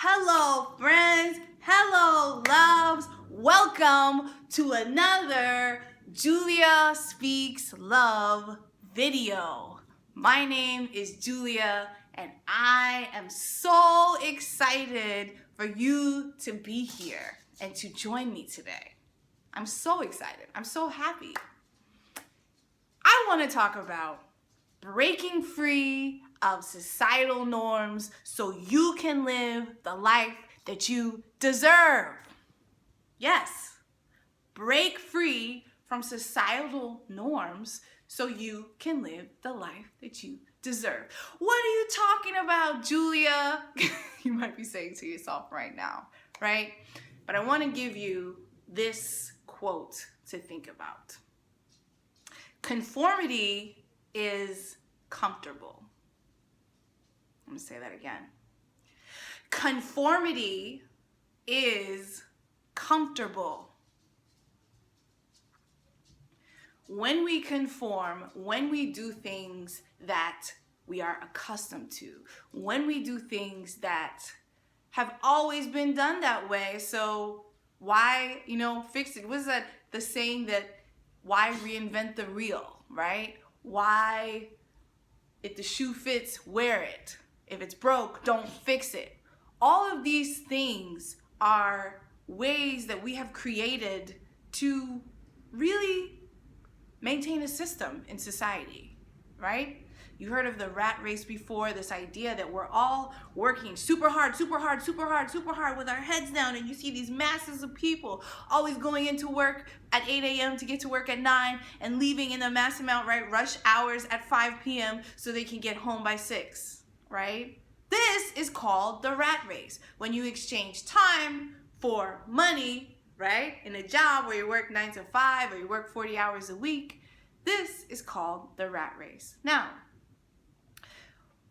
Hello, friends. Hello, loves. Welcome to another Julia Speaks Love video. My name is Julia, and I am so excited for you to be here and to join me today. I'm so excited. I'm so happy. I want to talk about breaking free of societal norms so you can live the life that you deserve. Yes, break free from societal norms so you can live the life that you deserve. What are you talking about, Julia? You might be saying to yourself right now, right? But I want to give you this quote to think about. Conformity is comfortable. I'm going to say that again. Conformity is comfortable. When we conform, when we do things that we are accustomed to, when we do things that have always been done that way, so why, fix it? Was that the saying that why reinvent the wheel, right? Why, if the shoe fits, wear it. If it's broke, don't fix it. All of these things are ways that we have created to really maintain a system in society, right? You heard of the rat race before, this idea that we're all working super hard with our heads down, and you see these masses of people always going into work at 8 a.m. to get to work at 9 and leaving in a mass amount, right? Rush hours at 5 p.m. so they can get home by 6, right? This is called the rat race. When you exchange time for money, right? In a job where you work 9 to 5 or you work 40 hours a week, this is called the rat race. Now,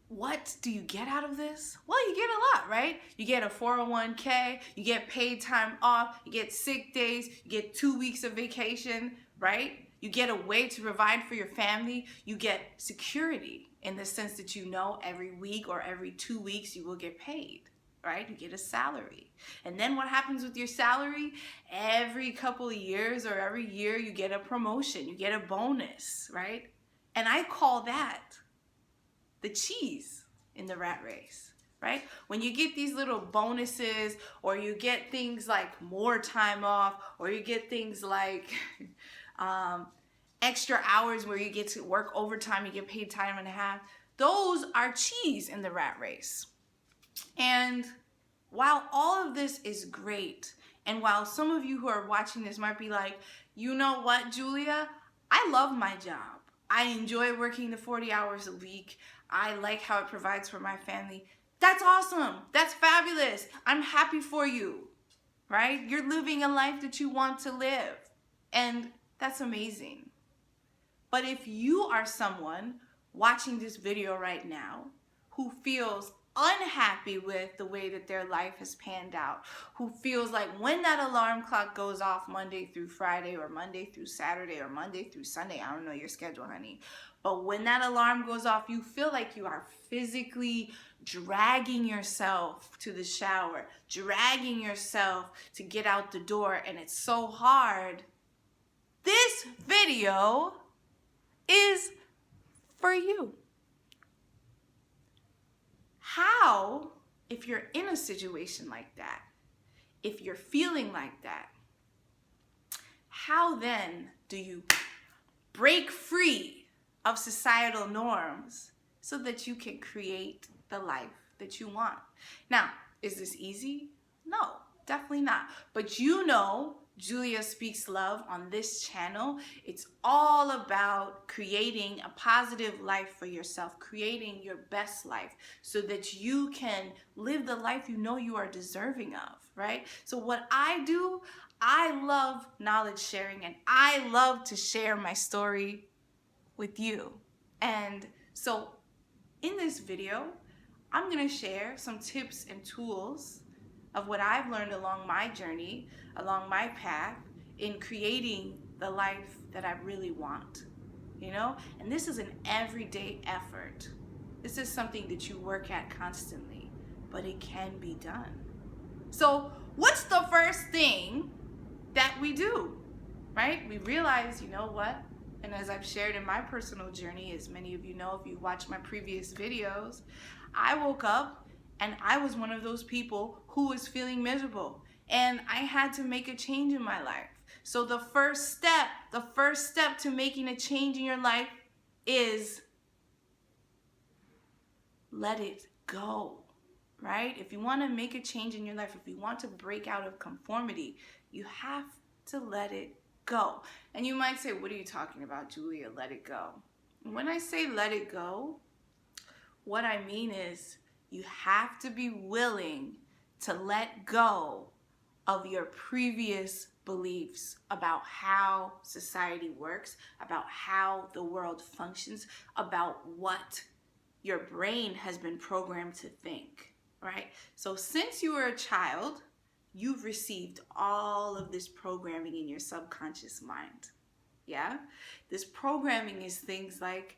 what do you get out of this? Well, you get a lot, right? You get a 401k, you get paid time off, you get sick days, you get 2 weeks of vacation, right? You get a way to provide for your family. You get security in the sense that every week or every 2 weeks you will get paid, right? You get a salary. And then what happens with your salary? Every couple of years or every year you get a promotion, you get a bonus, right? And I call that the cheese in the rat race, right? When you get these little bonuses, or you get things like more time off, or you get things like extra hours where you get to work overtime, you get paid time and a half, those are cheese in the rat race. And while all of this is great, and while some of you who are watching this might be like, you know what, Julia? I love my job. I enjoy working the 40 hours a week. I like how it provides for my family. That's awesome. That's fabulous. I'm happy for you, right? You're living a life that you want to live, and that's amazing. But if you are someone watching this video right now who feels unhappy with the way that their life has panned out, who feels like when that alarm clock goes off Monday through Friday, or Monday through Saturday, or Monday through Sunday, I don't know your schedule, honey, but when that alarm goes off, you feel like you are physically dragging yourself to the shower, dragging yourself to get out the door, and it's so hard, this video is for you. How, if you're in a situation like that, if you're feeling like that, how then do you break free of societal norms so that you can create the life that you want? Now, is this easy? No, definitely not. But Julia Speaks Love on this channel, it's all about creating a positive life for yourself, creating your best life so that you can live the life you are deserving of, right? So what I do, I love knowledge sharing, and I love to share my story with you. And so in this video, I'm going to share some tips and tools of what I've learned along my journey, along my path, in creating the life that I really want, And this is an everyday effort. This is something that you work at constantly. but it can be done. So what's the first thing that we do, right? We realize, you know what? And as I've shared in my personal journey, as many of you know if you watch my previous videos, I woke up and I was one of those people who was feeling miserable. And I had to make a change in my life. So the first step to making a change in your life is let it go, right? If you want to make a change in your life, if you want to break out of conformity, you have to let it go. And you might say, what are you talking about, Julia? Let it go. When I say let it go, what I mean is you have to be willing to let go of your previous beliefs about how society works, about how the world functions, about what your brain has been programmed to think, right? So since you were a child, you've received all of this programming in your subconscious mind, yeah? This programming is things like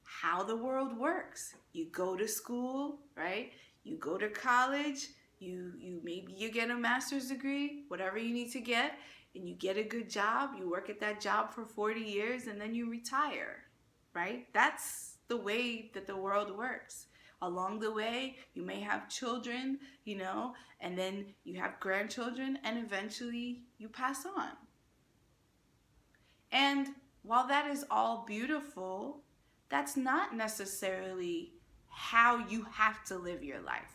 how the world works. You go to school, right? You go to college, maybe you get a master's degree, whatever you need to get, and you get a good job, you work at that job for 40 years, and then you retire, right? That's the way that the world works. Along the way, you may have children, and then you have grandchildren, and eventually you pass on. And while that is all beautiful, that's not necessarily how you have to live your life.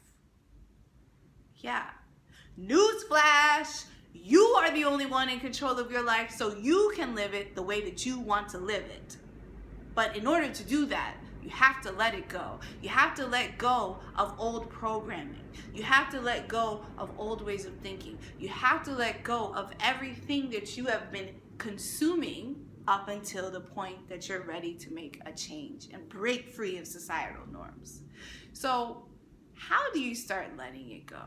Yeah. Newsflash, you are the only one in control of your life, so you can live it the way that you want to live it. But in order to do that, you have to let it go. You have to let go of old programming. You have to let go of old ways of thinking. You have to let go of everything that you have been consuming up until the point that you're ready to make a change and break free of societal norms. So how do you start letting it go?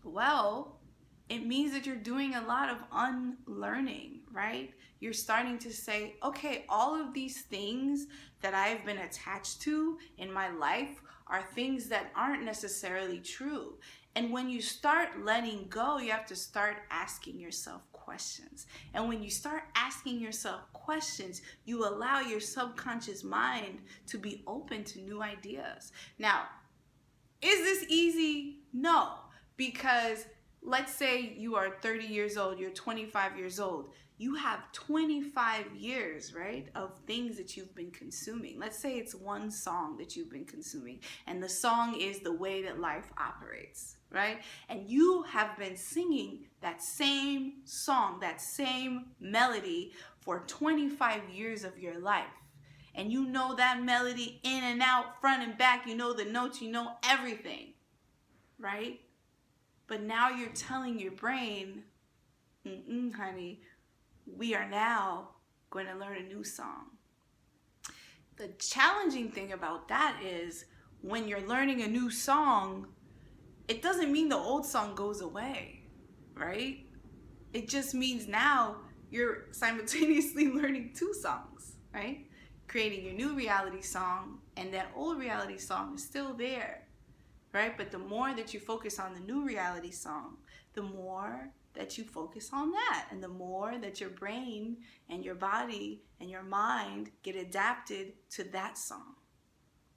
Well, it means that you're doing a lot of unlearning, right? You're starting to say, okay, all of these things that I've been attached to in my life are things that aren't necessarily true. And when you start letting go, you have to start asking yourself questions. And when you start asking yourself questions, you allow your subconscious mind to be open to new ideas. Now, is this easy? No, because let's say you are 30 years old, you're 25 years old. You have 25 years, right, of things that you've been consuming. Let's say it's one song that you've been consuming, and the song is The Way That Life Operates, right? And you have been singing that same song, that same melody for 25 years of your life. And you know that melody in and out, front and back, you know the notes, you know everything, right? But now you're telling your brain, honey, we are now going to learn a new song. The challenging thing about that is when you're learning a new song, it doesn't mean the old song goes away, right? It just means now you're simultaneously learning two songs, right? Creating your new reality song, and that old reality song is still there, right? But the more that you focus on the new reality song, the more that you focus on that, and the more that your brain and your body and your mind get adapted to that song.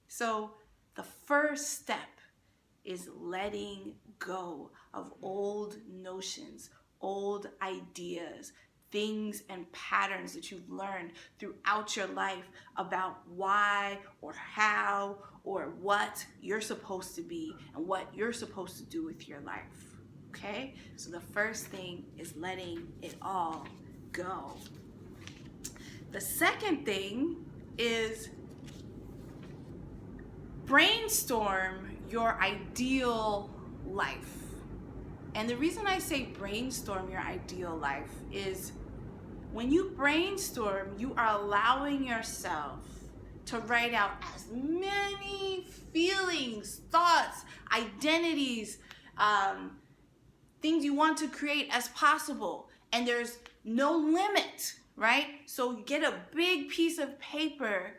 So the first step is letting go of old notions, old ideas, things and patterns that you've learned throughout your life about why or how or what you're supposed to be and what you're supposed to do with your life. Okay? So the first thing is letting it all go. The second thing is brainstorm your ideal life. And the reason I say brainstorm your ideal life is when you brainstorm, you are allowing yourself to write out as many feelings, thoughts, identities, things you want to create as possible. And there's no limit, right? So get a big piece of paper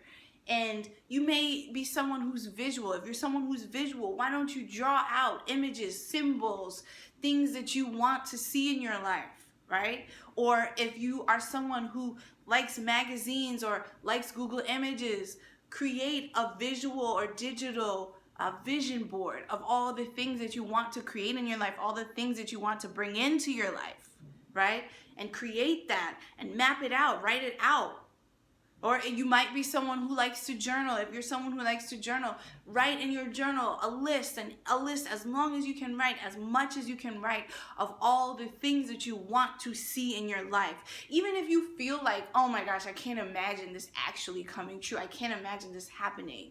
And you may be someone who's visual. If you're someone who's visual, why don't you draw out images, symbols, things that you want to see in your life, right? Or if you are someone who likes magazines or likes Google Images, create a visual or digital vision board of all the things that you want to create in your life, all the things that you want to bring into your life, right? And create that and map it out, write it out. Or you might be someone who likes to journal. If you're someone who likes to journal, write in your journal a list as long as you can write, as much as you can write of all the things that you want to see in your life. Even if you feel like, oh my gosh, I can't imagine this actually coming true. I can't imagine this happening.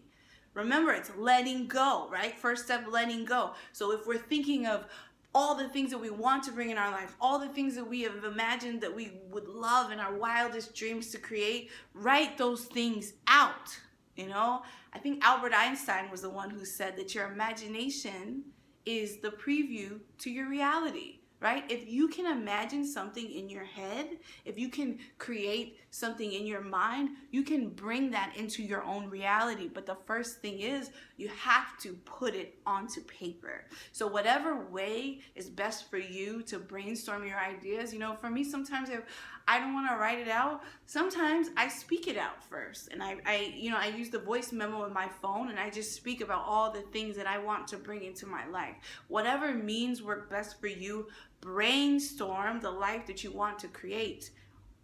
Remember, it's letting go, right? First step, letting go. So if we're thinking of all the things that we want to bring in our life, all the things that we have imagined that we would love in our wildest dreams to create, write those things out. You know, I think Albert Einstein was the one who said that your imagination is the preview to your reality, right? If you can imagine something in your head, if you can create something in your mind, you can bring that into your own reality. But the first thing is you have to put it onto paper. So whatever way is best for you to brainstorm your ideas, you know, for me, sometimes if I don't want to write it out, sometimes I speak it out first. And I use the voice memo in my phone and I just speak about all the things that I want to bring into my life. Whatever means work best for you, brainstorm the life that you want to create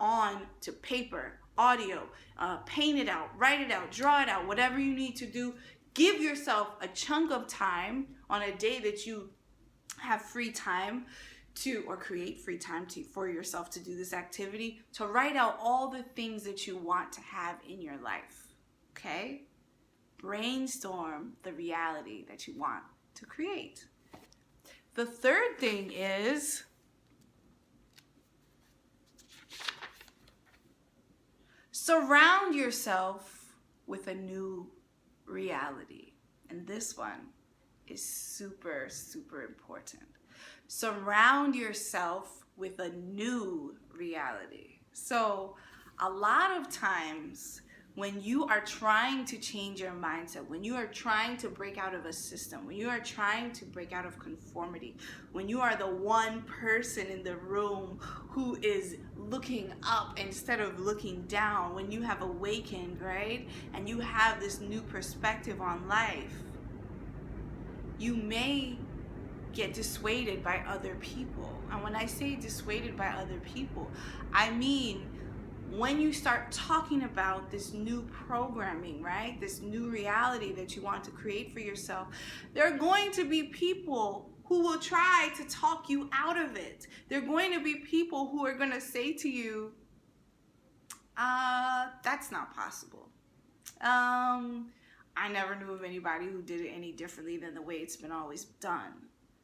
on to paper, audio, paint it out, write it out, draw it out, whatever you need to do. Give yourself a chunk of time on a day that you have free time to, or create free time for yourself to do this activity, to write out all the things that you want to have in your life, okay? Brainstorm the reality that you want to create. The third thing is surround yourself with a new reality. And this one is super, super important. Surround yourself with a new reality. So a lot of times when you are trying to change your mindset, when you are trying to break out of a system, when you are trying to break out of conformity, when you are the one person in the room who is looking up instead of looking down, when you have awakened, right? And you have this new perspective on life, you may get dissuaded by other people. And when I say dissuaded by other people, I mean when you start talking about this new programming, right? This new reality that you want to create for yourself, there are going to be people who will try to talk you out of it. There are going to be people who are going to say to you, that's not possible. I never knew of anybody who did it any differently than the way it's been always done,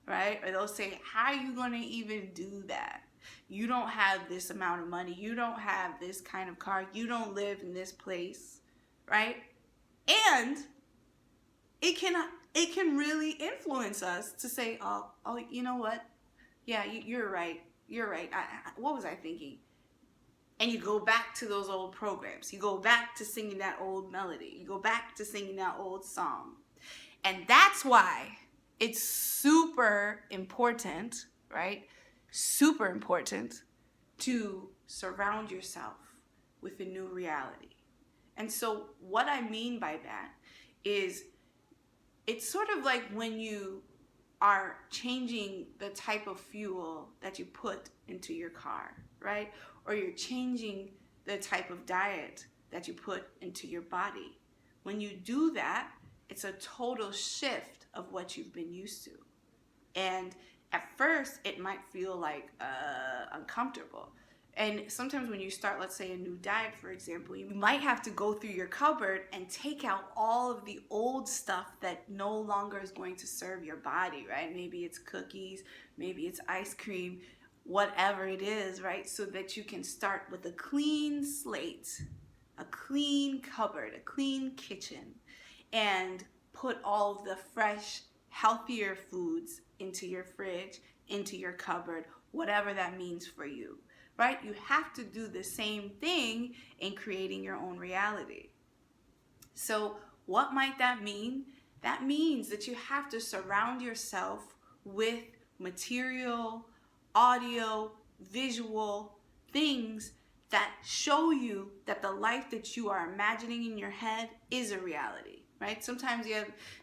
right? Or they'll say, how are you going to even do that? You don't have this amount of money. You don't have this kind of car. You don't live in this place, right? And it can really influence us to say, oh, you know what? Yeah, you're right. You're right. What was I thinking? And you go back to those old programs. You go back to singing that old melody. You go back to singing that old song. And that's why it's super important, right? Super important to surround yourself with a new reality. And so what I mean by that is it's sort of like when you are changing the type of fuel that you put into your car, right? Or you're changing the type of diet that you put into your body. When you do that, it's a total shift of what you've been used to. And at first, it might feel like uncomfortable. And sometimes when you start, let's say, a new diet, for example, you might have to go through your cupboard and take out all of the old stuff that no longer is going to serve your body, right? Maybe it's cookies, maybe it's ice cream, whatever it is, right? So that you can start with a clean slate, a clean cupboard, a clean kitchen, and put all of the fresh, healthier foods into your fridge, into your cupboard, whatever that means for you, right? You have to do the same thing in creating your own reality. So what might that mean? That means that you have to surround yourself with material, audio, visual things that show you that the life that you are imagining in your head is a reality, right? Sometimes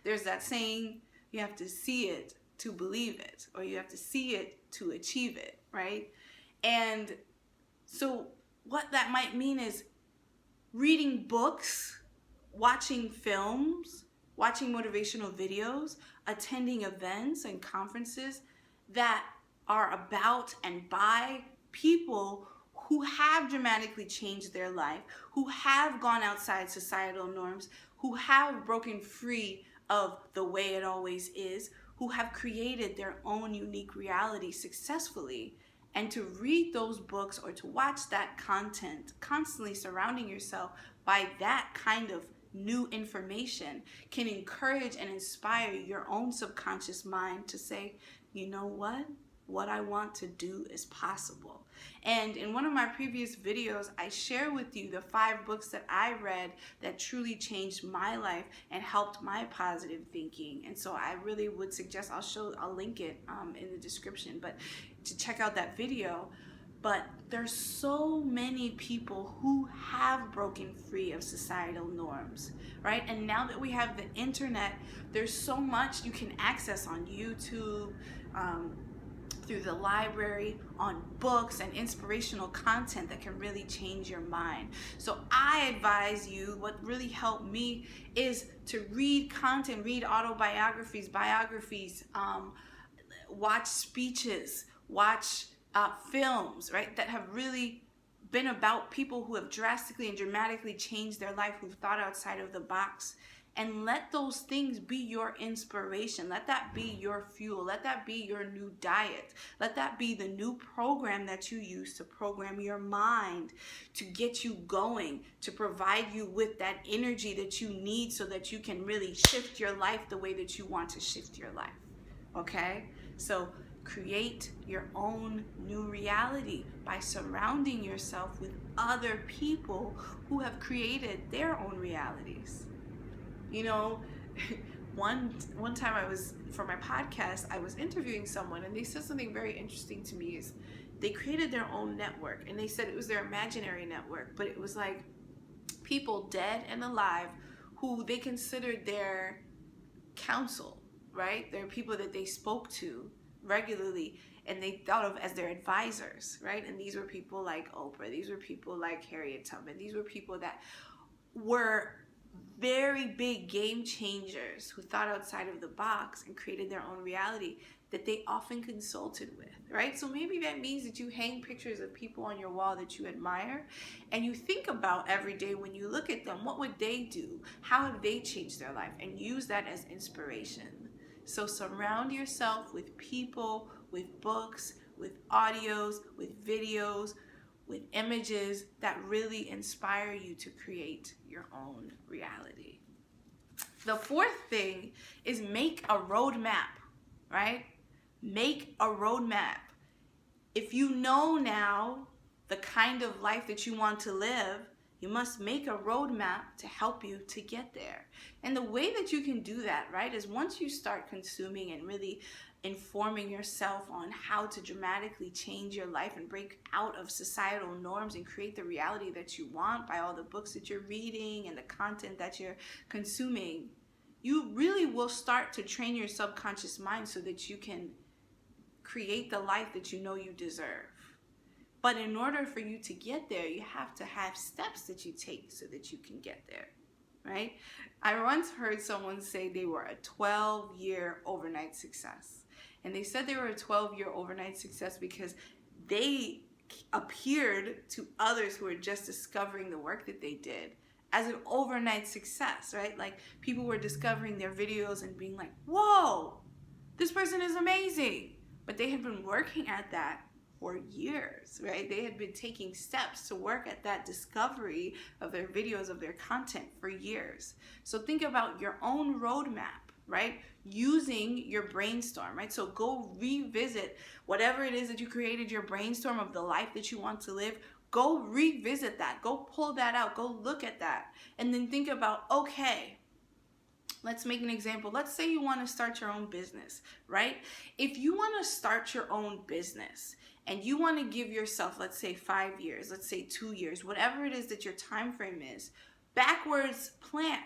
there's that saying, you have to see it to believe it, or you have to see it to achieve it, right? And so what that might mean is reading books, watching films, watching motivational videos, attending events and conferences that are about and by people who have dramatically changed their life, who have gone outside societal norms, who have broken free of the way it always is, who have created their own unique reality successfully. And to read those books or to watch that content, constantly surrounding yourself by that kind of new information, can encourage and inspire your own subconscious mind to say, you know what I want to do is possible. And in one of my previous videos, I share with you the 5 books that I read that truly changed my life and helped my positive thinking. And so I really would suggest, I'll link it in the description, but to check out that video. But there's so many people who have broken free of societal norms, right? And now that we have the internet, there's so much you can access on YouTube, through the library, on books and inspirational content that can really change your mind. So I advise you, what really helped me is to read content, read autobiographies, biographies, watch speeches, watch films, right, that have really been about people who have drastically and dramatically changed their life, who've thought outside of the box. And let those things be your inspiration. Let that be your fuel. Let that be your new diet. Let that be the new program that you use to program your mind, to get you going, to provide you with that energy that you need so that you can really shift your life the way that you want to shift your life. Okay? So create your own new reality by surrounding yourself with other people who have created their own realities. You know, one time for my podcast, I was interviewing someone and they said something very interesting to me. Is they created their own network, and they said it was their imaginary network, but it was like people dead and alive who they considered their counsel, right? They're people that they spoke to regularly and they thought of as their advisors, right? And these were people like Oprah, these were people like Harriet Tubman, these were people that were very big game changers who thought outside of the box and created their own reality that they often consulted with, right? So maybe that means that you hang pictures of people on your wall that you admire and you think about every day when you look at them, what would they do? How have they changed their life? And use that as inspiration. So surround yourself with people, with books, with audios, with videos, with images that really inspire you to create your own reality. The 4th thing is make a roadmap, right? Make a roadmap. If you know now the kind of life that you want to live, you must make a roadmap to help you to get there. And the way that you can do that, right, is once you start consuming and really informing yourself on how to dramatically change your life and break out of societal norms and create the reality that you want by all the books that you're reading and the content that you're consuming, you really will start to train your subconscious mind so that you can create the life that you know you deserve. But in order for you to get there, you have to have steps that you take so that you can get there, right? I once heard someone say they were a 12-year overnight success. And they said they were a 12-year overnight success because they appeared to others who were just discovering the work that they did as an overnight success, right? Like people were discovering their videos and being like, whoa, this person is amazing. But they had been working at that for years, right? They had been taking steps to work at that discovery of their videos, of their content for years. So think about your own roadmap, right? Using your brainstorm, right? So go revisit whatever it is that you created your brainstorm of the life that you want to live. Go revisit that. Go pull that out. Go look at that. And then think about, okay, let's make an example. Let's say you want to start your own business, right? If you want to start your own business and you want to give yourself, let's say 5 years, let's say 2 years, whatever it is that your time frame is, backwards plan,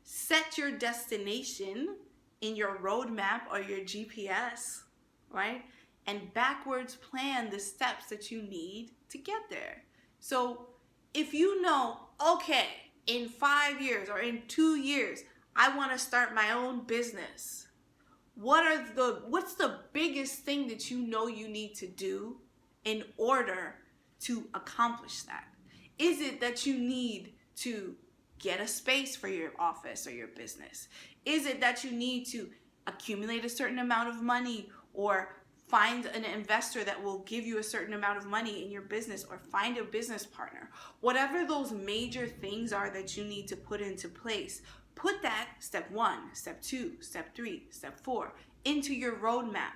set your destination in your roadmap or your GPS, right? And backwards plan the steps that you need to get there. So if you know, okay, in 5 years or in 2 years, I want to start my own business. What's the biggest thing that you know you need to do in order to accomplish that? Is it that you need to get a space for your office or your business? Is it that you need to accumulate a certain amount of money or find an investor that will give you a certain amount of money in your business or find a business partner? Whatever those major things are that you need to put into place, put that step 1, step 2, step 3, step 4 into your roadmap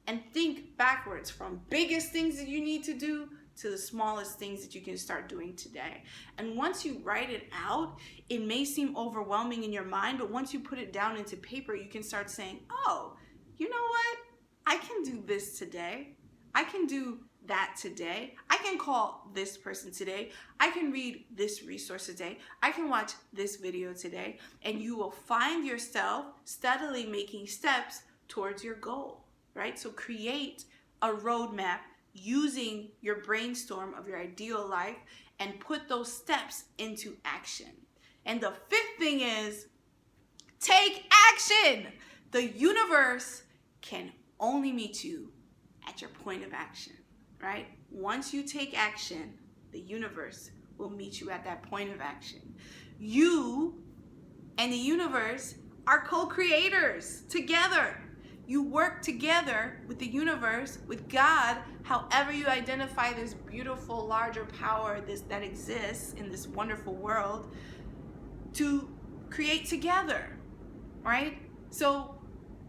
and think backwards from biggest things that you need to do to the smallest things that you can start doing today. And once you write it out, it may seem overwhelming in your mind, but once you put it down into paper, you can start saying, oh, you know what? I can do this today. I can do that today. I can call this person today. I can read this resource today. I can watch this video today. And you will find yourself steadily making steps towards your goal, right? So create a roadmap using your brainstorm of your ideal life and put those steps into action. And the 5th thing is take action. The universe can only meet you at your point of action, right? Once you take action, the universe will meet you at that point of action. You and the universe are co-creators together. You work together with the universe, with God, however you identify this beautiful, larger power that exists in this wonderful world, to create together, right? So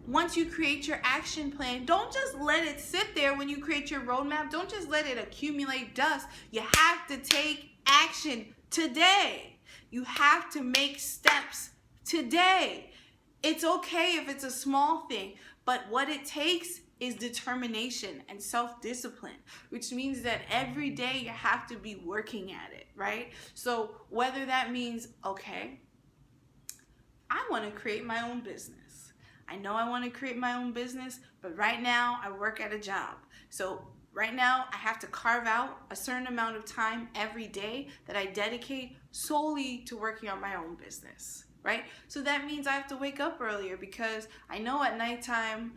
once you create your action plan, don't just let it sit there when you create your roadmap. Don't just let it accumulate dust. You have to take action today. You have to make steps today. It's okay if it's a small thing, but what it takes is determination and self-discipline, which means that every day you have to be working at it, right? So whether that means, okay, I want to create my own business. I know I want to create my own business, but right now I work at a job. So right now I have to carve out a certain amount of time every day that I dedicate solely to working on my own business, right? So that means I have to wake up earlier because I know at nighttime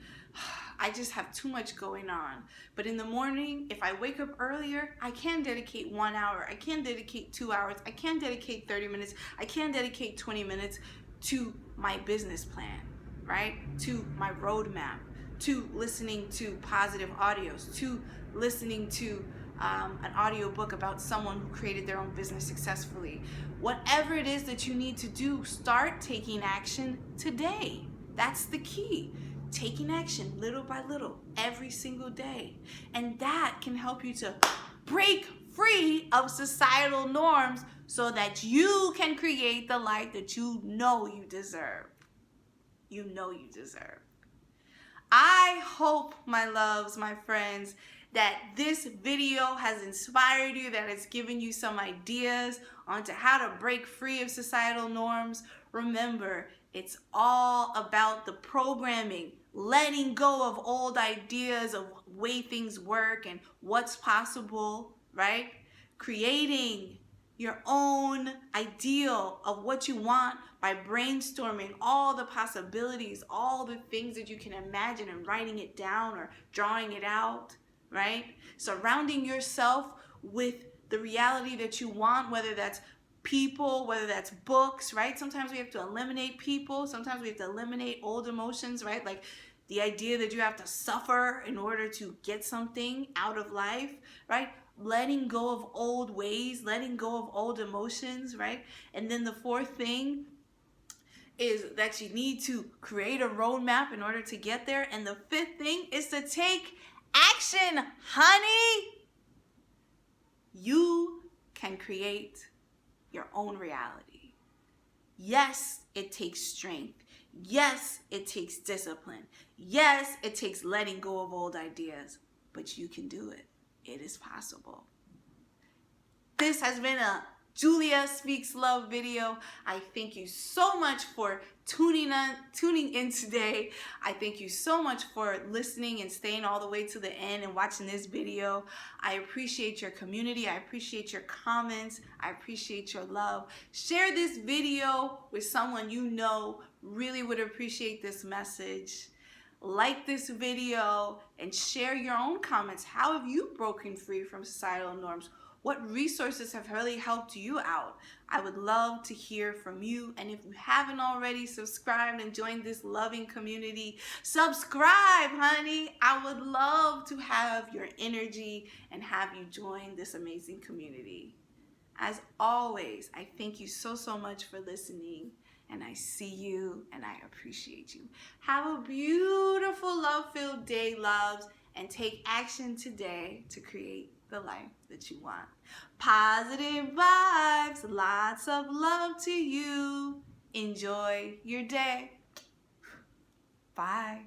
I just have too much going on. But in the morning, if I wake up earlier, I can dedicate 1 hour, I can dedicate 2 hours, I can dedicate 30 minutes, I can dedicate 20 minutes to my business plan, right? To my roadmap, to listening to positive audios, to listening to an audiobook about someone who created their own business successfully. Whatever it is that you need to do, start taking action today. That's the key. Taking action little by little every single day. And that can help you to break free of societal norms so that you can create the life that you know you deserve. You know you deserve. I hope, my loves, my friends, that this video has inspired you, that it's given you some ideas onto how to break free of societal norms. Remember, it's all about the programming, letting go of old ideas of way things work and what's possible, right? Creating your own ideal of what you want by brainstorming all the possibilities, all the things that you can imagine and writing it down or drawing it out, right? Surrounding yourself with the reality that you want, whether that's people, whether that's books, right? Sometimes we have to eliminate people. Sometimes we have to eliminate old emotions, right? Like the idea that you have to suffer in order to get something out of life, right? Letting go of old ways, letting go of old emotions, right? And then the 4th thing is that you need to create a roadmap in order to get there. And the 5th thing is to take action, honey. You can create your own reality. Yes, it takes strength. Yes, it takes discipline. Yes, it takes letting go of old ideas, but you can do it. It is possible. This has been a Julia Speaks Love video. I thank you so much for tuning in today. I thank you so much for listening and staying all the way to the end and watching this video. I appreciate your community. I appreciate your comments. I appreciate your love. Share this video with someone you know really would appreciate this message. Like this video and share your own comments. How have you broken free from societal norms? What resources have really helped you out? I would love to hear from you. And if you haven't already subscribed and joined this loving community, subscribe, honey. I would love to have your energy and have you join this amazing community. As always, I thank you so much for listening. And I see you and I appreciate you. Have a beautiful, love-filled day, loves, and take action today to create the life that you want. Positive vibes, lots of love to you. Enjoy your day. Bye.